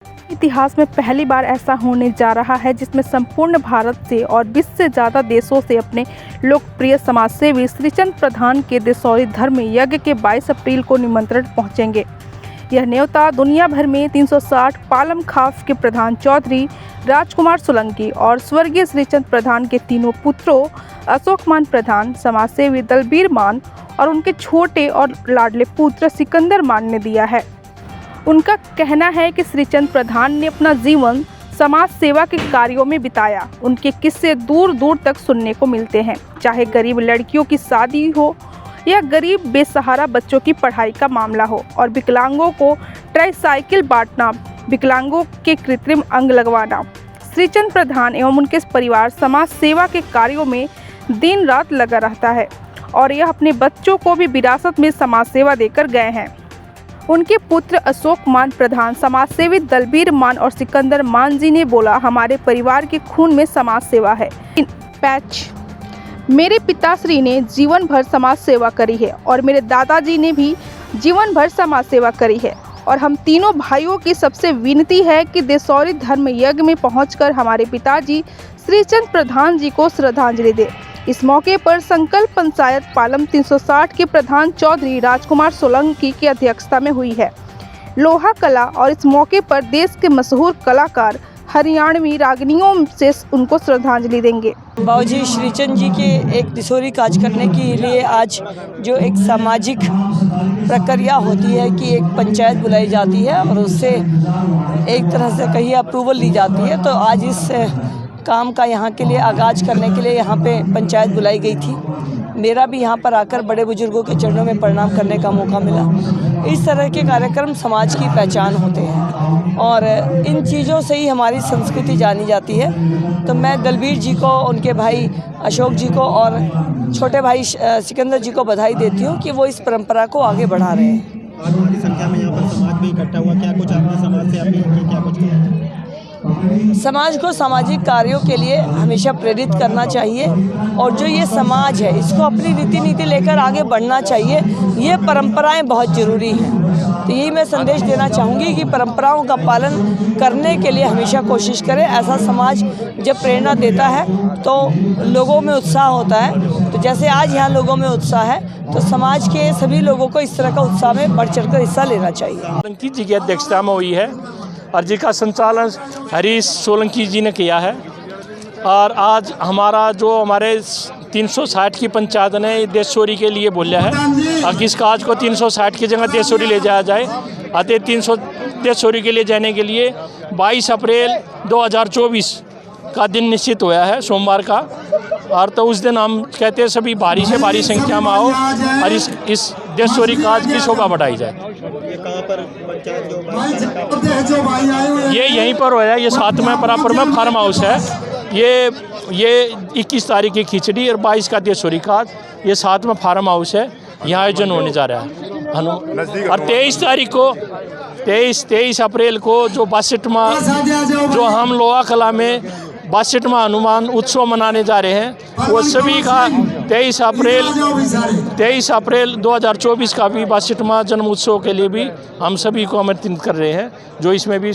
इतिहास में पहली बार ऐसा होने जा रहा है जिसमें संपूर्ण भारत से और 20 से ज़्यादा देशों से अपने लोकप्रिय समाजसेवी श्रीचंद प्रधान के देशौरी धर्म यज्ञ के 22 अप्रैल को निमंत्रण पहुंचेंगे। यह न्योता दुनिया भर में 360 पालम खास के प्रधान चौधरी राजकुमार सोलंकी और स्वर्गीय श्रीचंद प्रधान के तीनों पुत्रों अशोक मान प्रधान, समाजसेवी दलबीर मान और उनके छोटे और लाडले पुत्र सिकंदर मान ने दिया है। उनका कहना है कि श्रीचंद प्रधान ने अपना जीवन समाज सेवा के कार्यों में बिताया। उनके किस्से दूर दूर तक सुनने को मिलते हैं, चाहे गरीब लड़कियों की शादी हो या गरीब बेसहारा बच्चों की पढ़ाई का मामला हो और विकलांगों को ट्राईसाइकिल बांटना, विकलांगों के कृत्रिम अंग लगवाना। श्रीचंद प्रधान एवं उनके परिवार समाज सेवा के कार्यों में दिन रात लगा रहता है और यह अपने बच्चों को भी विरासत में समाज सेवा देकर गए हैं। उनके पुत्र अशोक मान प्रधान, समाजसेवी दलबीर मान और सिकंदर मान जी ने बोला, हमारे परिवार के खून में समाज सेवा है। पैच मेरे पिताश्री ने जीवन भर समाज सेवा करी है और मेरे दादाजी ने भी जीवन भर समाज सेवा करी है और हम तीनों भाइयों की सबसे विनती है कि देशौरी धर्म यज्ञ में पहुंचकर हमारे पिताजी श्रीचंद प्रधान जी को श्रद्धांजलि दें। इस मौके पर संकल्प पंचायत पालम 360 के प्रधान चौधरी राजकुमार सोलंकी की अध्यक्षता में हुई है लोहा कला और इस मौके पर देश के मशहूर कलाकार हरियाणवी रागनियों से उनको श्रद्धांजलि देंगे। बाबूजी श्रीचंद जी के एक दिसौरी काज करने के लिए आज जो एक सामाजिक प्रक्रिया होती है कि एक पंचायत बुलाई जाती है और उससे एक तरह से कहीं अप्रूवल ली जाती है, तो आज इस काम का यहाँ के लिए आगाज़ करने के लिए यहाँ पे पंचायत बुलाई गई थी। मेरा भी यहाँ पर आकर बड़े बुजुर्गों के चरणों में प्रणाम करने का मौका मिला। इस तरह के कार्यक्रम समाज की पहचान होते हैं और इन चीज़ों से ही हमारी संस्कृति जानी जाती है। तो मैं दलबीर जी को, उनके भाई अशोक जी को और छोटे भाई सिकंदर जी को बधाई देती हूँ कि वो इस परंपरा को आगे बढ़ा रहे हैं। आज बड़ी संख्या में यहाँ पर समाज भी इकट्ठा हुआ, क्या कुछ आपने समाज से अपील की, क्या कुछ समाज को सामाजिक कार्यों के लिए हमेशा प्रेरित करना चाहिए और जो ये समाज है इसको अपनी रीति नीति लेकर आगे बढ़ना चाहिए। ये परंपराएं बहुत ज़रूरी हैं, तो यही मैं संदेश देना चाहूँगी कि परंपराओं का पालन करने के लिए हमेशा कोशिश करें। ऐसा समाज जब प्रेरणा देता है तो लोगों में उत्साह होता है। तो जैसे आज यहाँ लोगों में उत्साह है तो समाज के सभी लोगों को इस तरह का उत्साह में बढ़ चढ़ कर हिस्सा लेना चाहिए। सोलंकी जी की अध्यक्षता में हुई है और जिसका संचालन हरीश सोलंकी जी ने किया है। और आज हमारे 360 की पंचायत ने देशौरी के लिए बोला है और किस काज को 360 की जगह देशौरी ले जाया जाए। अतः 300 देशौरी के लिए जाने के लिए 22 अप्रैल 2024 का दिन निश्चित हुआ है, सोमवार का। और तो उस दिन हम कहते हैं सभी भारी से भारी संख्या में आओ और इस देशौरी काज की शोभा बढ़ाई जाए। ये कहाँ पर पंचायत ये यहीं पर होया, ये 7वें बराबर में फार्म हाउस है। ये 21 तारीख की खिचड़ी और 22 का देशौरी काज, ये 7वां फार्म हाउस है, यहाँ आयोजन होने जा रहा है। और 23 तारीख को 23 अप्रैल को जो 62वां जो हम लोहा कला में 62वां हनुमान उत्सव मनाने जा रहे हैं, वो सभी का 23 अप्रैल 2024 का भी 62वां जन्म उत्सव के लिए भी हम सभी को आमंत्रित कर रहे हैं, जो इसमें भी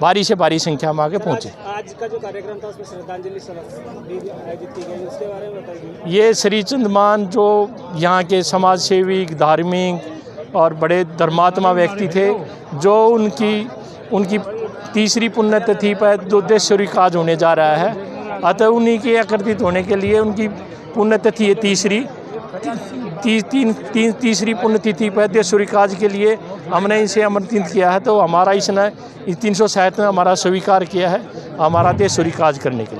भारी से भारी संख्या में आगे पहुँचे। आज का जो कार्यक्रम था उसमें श्रद्धांजलि आयोजित की गई, उसके बारे में बताइए। ये श्रीचंद मान जो यहाँ के समाज सेवी, धार्मिक और बड़े धर्मात्मा व्यक्ति थे, जो उनकी तीसरी पुण्यतिथि पर जो देशौरी काज होने जा रहा है, अतः उन्हीं के एकत्रित होने के लिए उनकी पुण्यतिथि है तीसरी पुण्यतिथि पर देशौरी काज के लिए हमने इसे आमंत्रित किया है। तो हमारा इसने 360 ने हमारा स्वीकार किया है हमारा देशौरी काज करने के लिए।